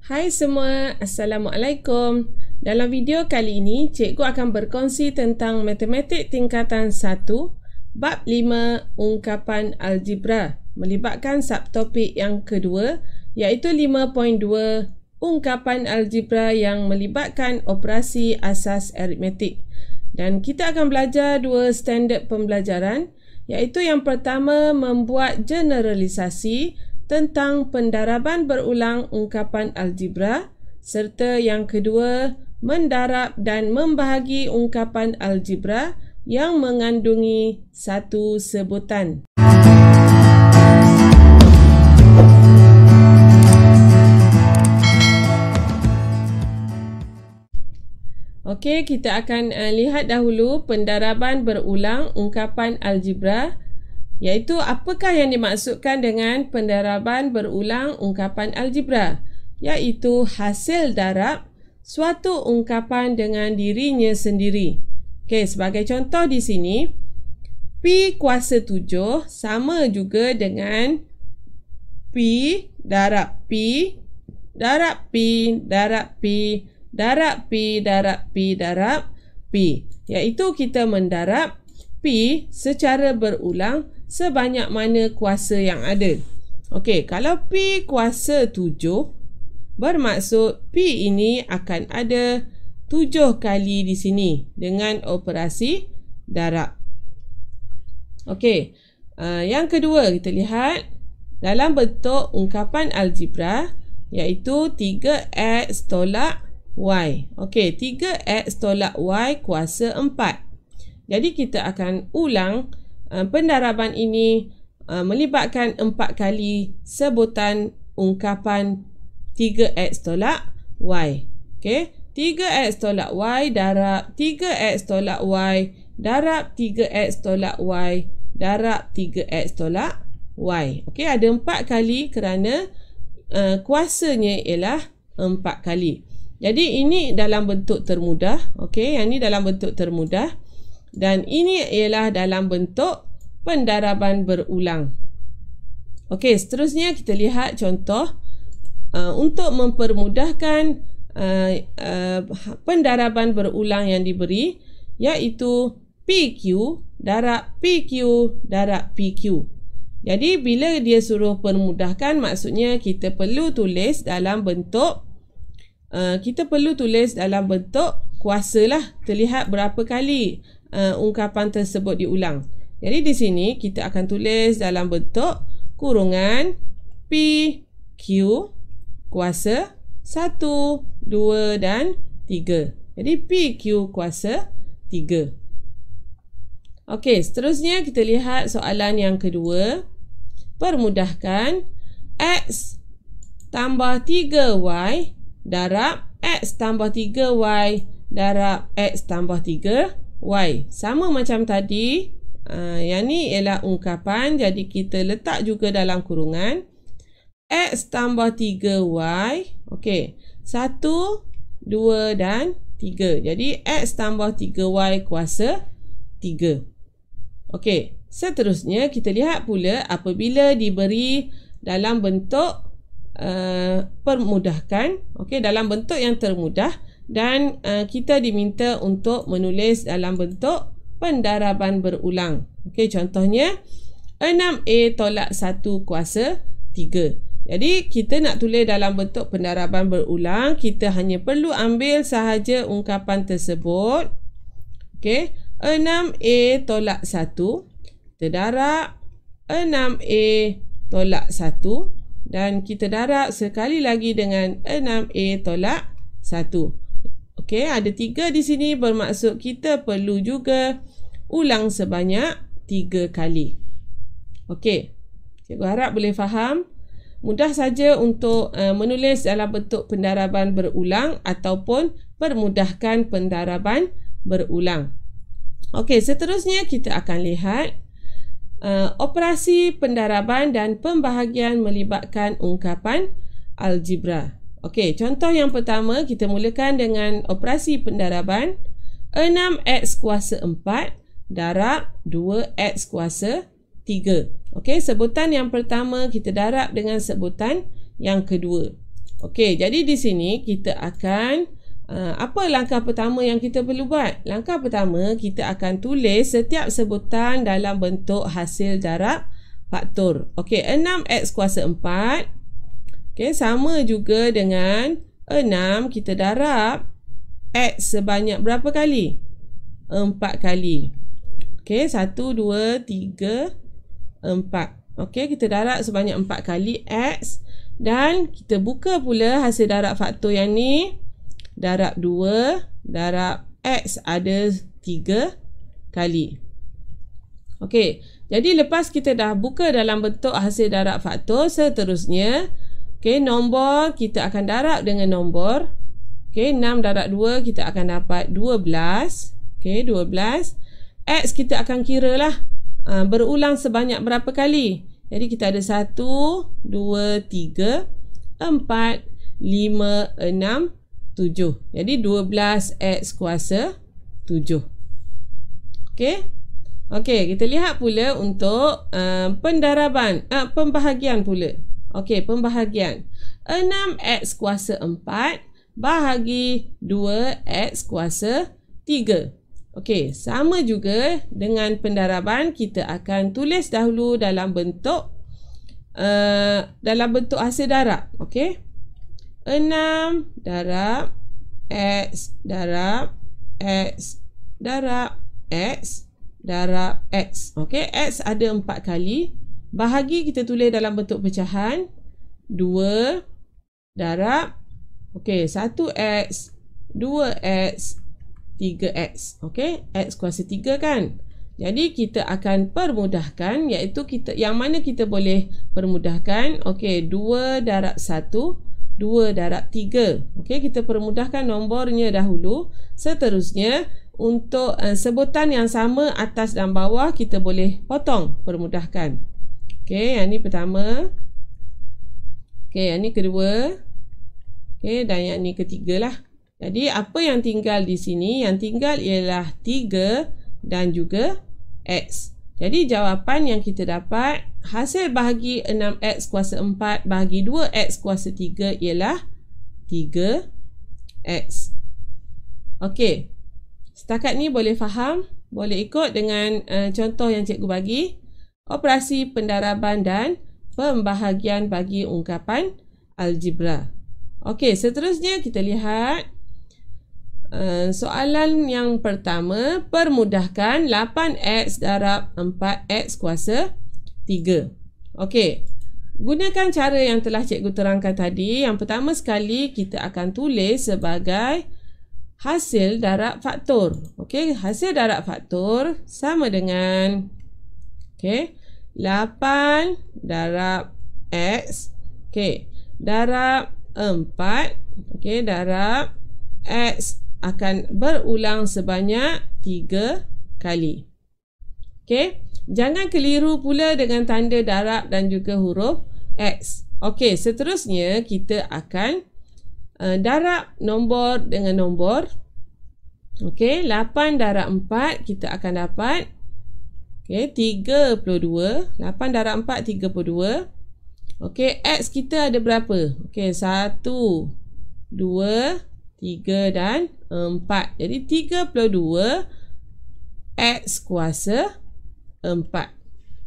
Hai semua, Assalamualaikum. Dalam video kali ini, cikgu akan berkongsi tentang matematik tingkatan 1, bab 5, ungkapan algebra, melibatkan subtopik yang kedua, iaitu 5.2, ungkapan algebra yang melibatkan operasi asas aritmetik. Dan kita akan belajar dua standard pembelajaran, iaitu yang pertama membuat generalisasi tentang pendaraban berulang ungkapan algebra, serta yang kedua mendarab dan membahagi ungkapan algebra yang mengandungi satu sebutan. Okey, kita akan lihat dahulu pendaraban berulang ungkapan algebra, iaitu apakah yang dimaksudkan dengan pendaraban berulang ungkapan algebra, iaitu hasil darab suatu ungkapan dengan dirinya sendiri. Okey, sebagai contoh di sini, Pi kuasa 7 sama juga dengan Pi darab Pi darab Pi darab Pi darab Pi darab Pi darab Pi, iaitu kita mendarab Pi secara berulang sebanyak mana kuasa yang ada. Okey, kalau Pi kuasa 7, bermaksud Pi ini akan ada 7 kali di sini dengan operasi darab. Okey, yang kedua kita lihat dalam bentuk ungkapan algebra, iaitu 3x tolak y. Okey, 3x tolak y kuasa 4. Jadi kita akan ulang pendaraban ini melibatkan 4 kali sebutan ungkapan 3x tolak y. Okey, 3x tolak y darab 3x tolak y darab 3x tolak y darab 3x tolak y. Okey, ada 4 kali kerana kuasanya ialah 4 kali. Jadi ini dalam bentuk termudah. Okey, yang ini dalam bentuk termudah. Dan ini ialah dalam bentuk pendaraban berulang. Okey, seterusnya kita lihat contoh untuk mempermudahkan pendaraban berulang yang diberi, iaitu PQ darab PQ darab PQ. Jadi bila dia suruh permudahkan, maksudnya kita perlu tulis dalam bentuk kuasa lah. Terlihat berapa kali ungkapan tersebut diulang. Jadi di sini kita akan tulis dalam bentuk kurungan PQ kuasa 1, 2 dan 3. Jadi PQ kuasa 3. Okey, seterusnya kita lihat soalan yang kedua. Permudahkan X tambah 3Y darab X tambah 3Y darab X tambah 3Y. Sama macam tadi. Yang ni ialah ungkapan, jadi kita letak juga dalam kurungan X tambah 3Y. Okey, 1, 2 dan 3. Jadi X tambah 3Y kuasa 3. Okey, seterusnya kita lihat pula apabila diberi dalam bentuk permudahkan. Okey, dalam bentuk yang termudah, dan kita diminta untuk menulis dalam bentuk pendaraban berulang. Okey, contohnya 6A tolak 1 kuasa 3. Jadi kita nak tulis dalam bentuk pendaraban berulang, kita hanya perlu ambil sahaja ungkapan tersebut. Okey, 6A tolak 1, kita darab 6A tolak 1 dan kita darab sekali lagi dengan 6A tolak 1. Okey, ada 3 di sini, bermaksud kita perlu juga ulang sebanyak 3 kali. Okey, cikgu harap boleh faham. Mudah saja untuk menulis dalam bentuk pendaraban berulang ataupun permudahkan pendaraban berulang. Okey, seterusnya kita akan lihat operasi pendaraban dan pembahagian melibatkan ungkapan algebra. Okey, contoh yang pertama kita mulakan dengan operasi pendaraban. 6x kuasa 4 darab 2x kuasa 3. Okey, sebutan yang pertama kita darab dengan sebutan yang kedua. Okey, jadi di sini kita akan apa langkah pertama yang kita perlu buat? Langkah pertama, kita akan tulis setiap sebutan dalam bentuk hasil darab faktor. Okey, 6x kuasa 4. Okey, sama juga dengan 6 kita darab x sebanyak berapa kali? 4 kali. Okey, 1, 2, 3, 4. Okey, kita darab sebanyak 4 kali x. Dan kita buka pula hasil darab faktor yang ni. Darab 2, darab x ada 3 kali. Okey, jadi lepas kita dah buka dalam bentuk hasil darab faktor, seterusnya, okey, nombor kita akan darab dengan nombor. Okey, 6 darab 2 kita akan dapat 12. Okey, 12. X kita akan kira lah berulang sebanyak berapa kali. Jadi kita ada 1, 2, 3, 4, 5, 6, 7. Jadi 12x kuasa 7. Okey. Okey, kita lihat pula untuk pendaraban, pembahagian pula. Okey, pembahagian. 6x kuasa 4 bahagi 2x kuasa 3. Okey, sama juga dengan pendaraban, kita akan tulis dahulu dalam bentuk hasil darab. Okey. 6 darab x darab x darab x darab x. Okey, x ada 4 kali. Bahagi kita tulis dalam bentuk pecahan. 2 darab, okey, 1x, 2x, 3x. Okey, x kuasa 3 kan. Jadi kita akan permudahkan, iaitu yang mana kita boleh permudahkan. Okey, 2 darab 1, 2 darab 3. Okey, kita permudahkan nombornya dahulu. Seterusnya, untuk sebutan yang sama atas dan bawah, kita boleh potong, permudahkan. Okey, yang ni pertama. Okey, yang ni kedua. Okey, dan yang ni ketiga lah. Jadi, apa yang tinggal di sini? Yang tinggal ialah 3 dan juga x. Jadi jawapan yang kita dapat, hasil bahagi 6x kuasa 4 bahagi 2x kuasa 3 ialah 3x. Okey, setakat ni boleh faham? Boleh ikut dengan contoh yang cikgu bagi. Operasi pendaraban dan pembahagian bagi ungkapan algebra. Okey, seterusnya kita lihat soalan yang pertama, permudahkan 8x darab 4x kuasa 3. Okey, gunakan cara yang telah cikgu terangkan tadi. Yang pertama sekali, kita akan tulis sebagai hasil darab faktor. Okey, hasil darab faktor sama dengan 8 darab x, darab 4, darab x akan berulang sebanyak 3 kali. Okey, jangan keliru pula dengan tanda darab dan juga huruf x. Okey, seterusnya kita akan darab nombor dengan nombor. Okey, 8 darab 4 kita akan dapat 32. 8 darab 4 32. Okey, x kita ada berapa? Okey, 1, 2, 3 dan 4. Jadi 32 x kuasa 4.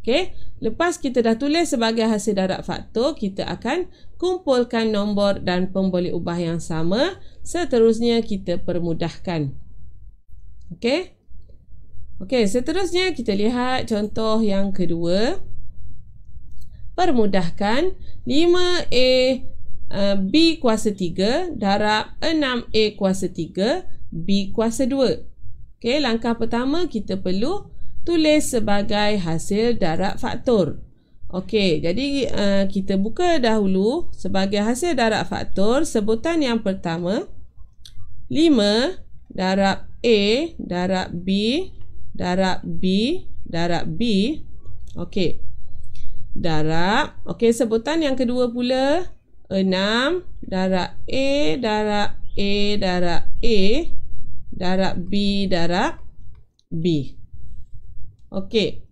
Okey, lepas kita dah tulis sebagai hasil darab faktor, kita akan kumpulkan nombor dan pemboleh ubah yang sama. Seterusnya kita permudahkan. Okey. Okey, seterusnya kita lihat contoh yang kedua. Permudahkan 5a B kuasa 3 darab 6A kuasa 3 B kuasa 2. Okey, langkah pertama kita perlu tulis sebagai hasil darab faktor. Okey, jadi kita buka dahulu sebagai hasil darab faktor. Sebutan yang pertama, 5 darab A darab B darab B darab B. Okey, darab. Okey, sebutan yang kedua pula, 6 darab A darab A darab A darab B darab B. Okey.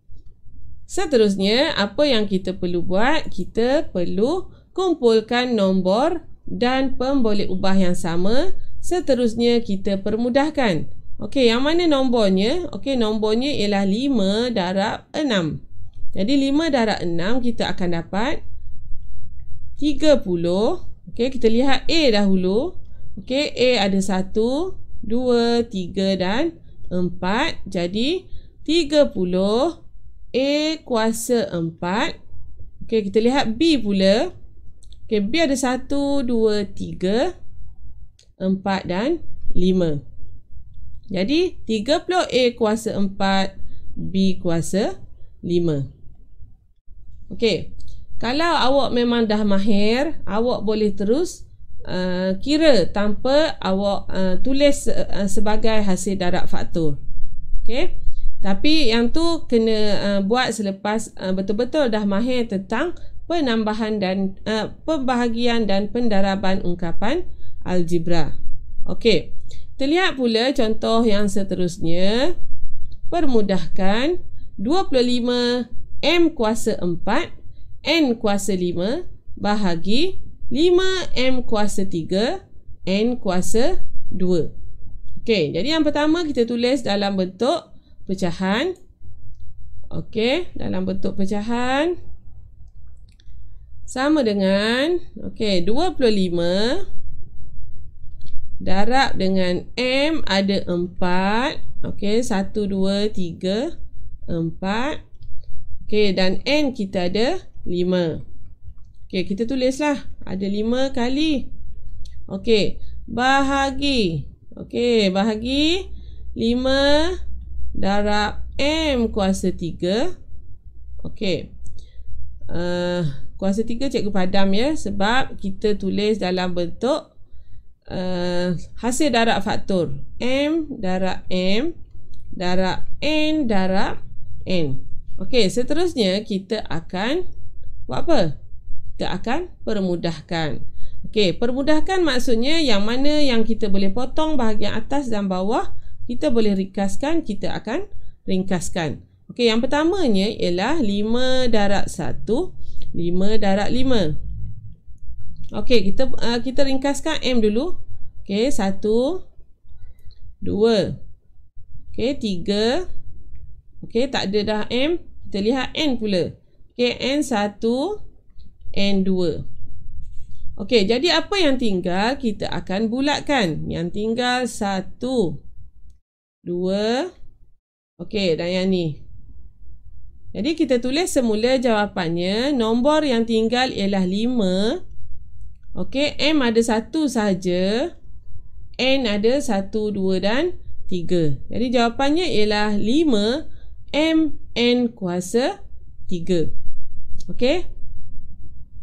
Seterusnya, apa yang kita perlu buat? Kita perlu kumpulkan nombor dan pemboleh ubah yang sama. Seterusnya kita permudahkan. Okey, yang mana nombornya? Okey, nombornya ialah 5 darab 6. Jadi 5 darab 6 kita akan dapat 30. Okey, kita lihat A dahulu. Okey, A ada 1, 2, 3 dan 4. Jadi 30 A kuasa 4. Okey, kita lihat B pula. Okey, B ada 1, 2, 3, 4 dan 5. Jadi 30 A kuasa 4, B kuasa 5. Okey, kalau awak memang dah mahir, awak boleh terus kira tanpa awak tulis sebagai hasil darab faktor. Okey, tapi yang tu kena buat selepas betul-betul dah mahir tentang penambahan dan pembahagian dan pendaraban ungkapan algebra. Okey, kita lihat pula contoh yang seterusnya. Permudahkan 25 M kuasa 4 N kuasa 5 bahagi 5 M kuasa 3 N kuasa 2. Okey, jadi yang pertama kita tulis dalam bentuk pecahan. Okey, dalam bentuk pecahan sama dengan 25 darab dengan M ada 4. Okey, 1, 2, 3, 4. Okey, dan N kita ada 5. Okey, kita tulislah. Ada 5 kali. Okey, bahagi. Okey, bahagi 5 darab M kuasa 3. Okey. Kuasa 3 cikgu padam ya. Sebab kita tulis dalam bentuk hasil darab faktor. M darab M darab N darab N. Okey, seterusnya kita akan buat apa? Kita akan permudahkan. Okey, permudahkan maksudnya yang mana yang kita boleh potong bahagian atas dan bawah, kita boleh ringkaskan, kita akan ringkaskan. Okey, yang pertamanya ialah 5 darab 1, 5 darab 5. Okey, kita ringkaskan M dulu. Okey, 1, 2. Okey, 3. Okey, tak ada dah M. Kita lihat N pula. Okey, N1, N2. Okey, jadi apa yang tinggal kita akan bulatkan. Yang tinggal 1, 2. Okey, dan yang ni. Jadi kita tulis semula jawapannya. Nombor yang tinggal ialah 5. Okey, M ada 1 sahaja. N ada 1, 2 dan 3. Jadi jawapannya ialah 5 M N kuasa 3. Okey.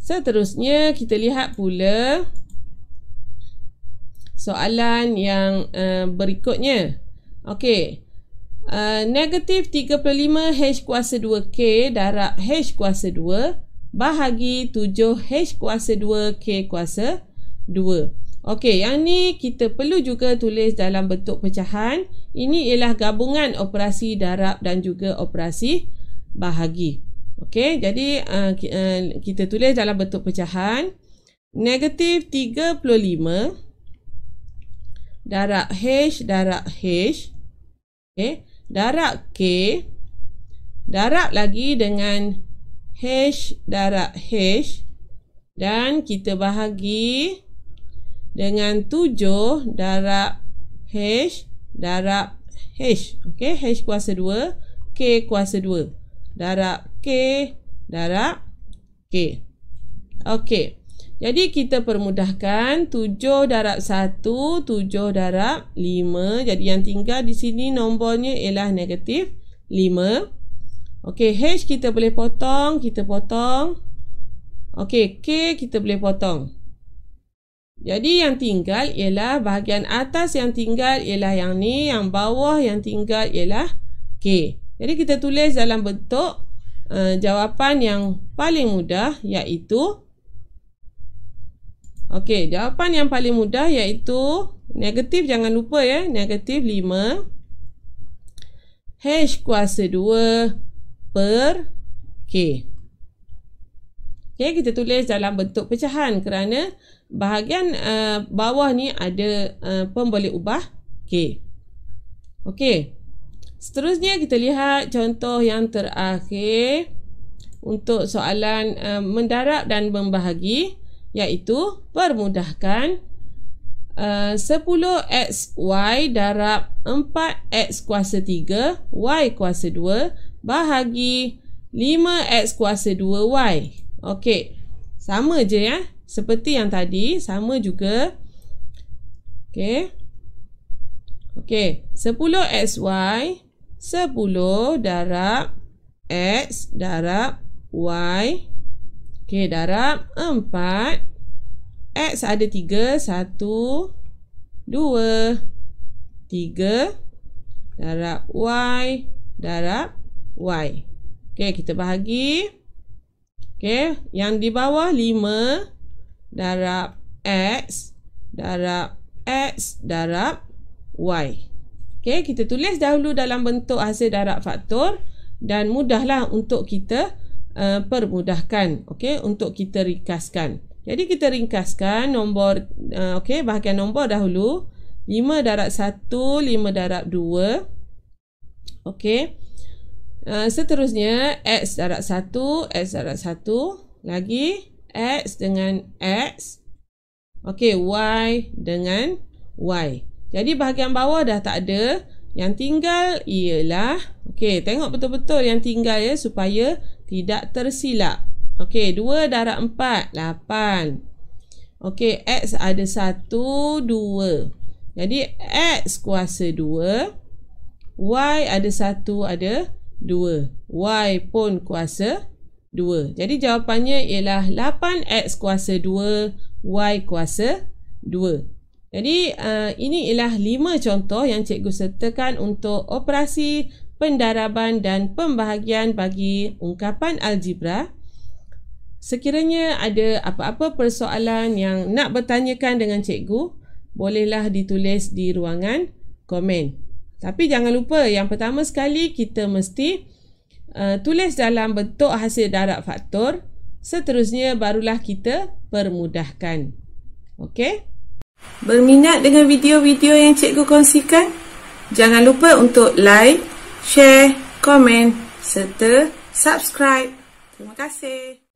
Seterusnya kita lihat pula soalan yang berikutnya. Okey. Negatif 35 H kuasa 2K darab H kuasa 2 bahagi 7 H kuasa 2 K kuasa 2. Okey, yang ni kita perlu juga tulis dalam bentuk pecahan. Ini ialah gabungan operasi darab dan juga operasi bahagi. Okey, jadi kita tulis dalam bentuk pecahan. Negatif 35 darab H darab H. Okey, darab K. Darab lagi dengan H darab H. Dan kita bahagi dengan 7 darab H darab H. Okey, H kuasa 2, K kuasa 2. Darab K darab K. Okey. Jadi kita permudahkan 7 darab 1, 7 darab 5. Jadi yang tinggal di sini nombornya ialah negatif 5. Okey, H kita boleh potong, kita potong. Okey, K kita boleh potong. Jadi yang tinggal ialah bahagian atas yang tinggal ialah yang ni, yang bawah yang tinggal ialah K. Jadi kita tulis dalam bentuk jawapan yang paling mudah iaitu okey, jawapan yang paling mudah iaitu negatif, jangan lupa ya, negatif 5 H kuasa 2 per K. Okey, kita tulis dalam bentuk pecahan kerana bahagian bawah ni ada pemboleh ubah K. Okey. Seterusnya kita lihat contoh yang terakhir untuk soalan mendarab dan membahagi, iaitu permudahkan 10xy darab 4x kuasa 3 y kuasa 2 bahagi 5x kuasa 2y. Okey, sama je ya, seperti yang tadi, sama juga. Okey. Okey, 10xy 10 darab x darab y. Okey, darab 4. X ada 3, 1, 2, 3 darab y darab y. Okey, kita bahagi. Okey, yang di bawah 5 darab x darab x darab y. Okey, kita tulis dahulu dalam bentuk hasil darab faktor dan mudahlah untuk kita permudahkan. Okey, untuk kita ringkaskan. Jadi kita ringkaskan nombor, okey, bahagian nombor dahulu. 5 darab 1, 5 darab 2. Okey. Seterusnya, X darab 1, X darab 1. Lagi, X dengan X. Okey, Y dengan Y. Jadi bahagian bawah dah tak ada. Yang tinggal ialah, okey, tengok betul-betul yang tinggal ya, supaya tidak tersilap. Okey, 2 darab 4, 8. Okey, X ada 1, 2. Jadi, X kuasa 2. Y ada 1, ada 2. Y pun kuasa 2. Jadi, jawapannya ialah 8X kuasa 2, Y kuasa 2. Jadi, ini ialah 5 contoh yang cikgu sertakan untuk operasi pendaraban dan pembahagian bagi ungkapan algebra. Sekiranya ada apa-apa persoalan yang nak bertanyakan dengan cikgu, bolehlah ditulis di ruangan komen. Tapi jangan lupa, yang pertama sekali kita mesti tulis dalam bentuk hasil darab faktor. Seterusnya barulah kita permudahkan. Okey? Berminat dengan video-video yang cikgu kongsikan? Jangan lupa untuk like, share, komen serta subscribe. Terima kasih.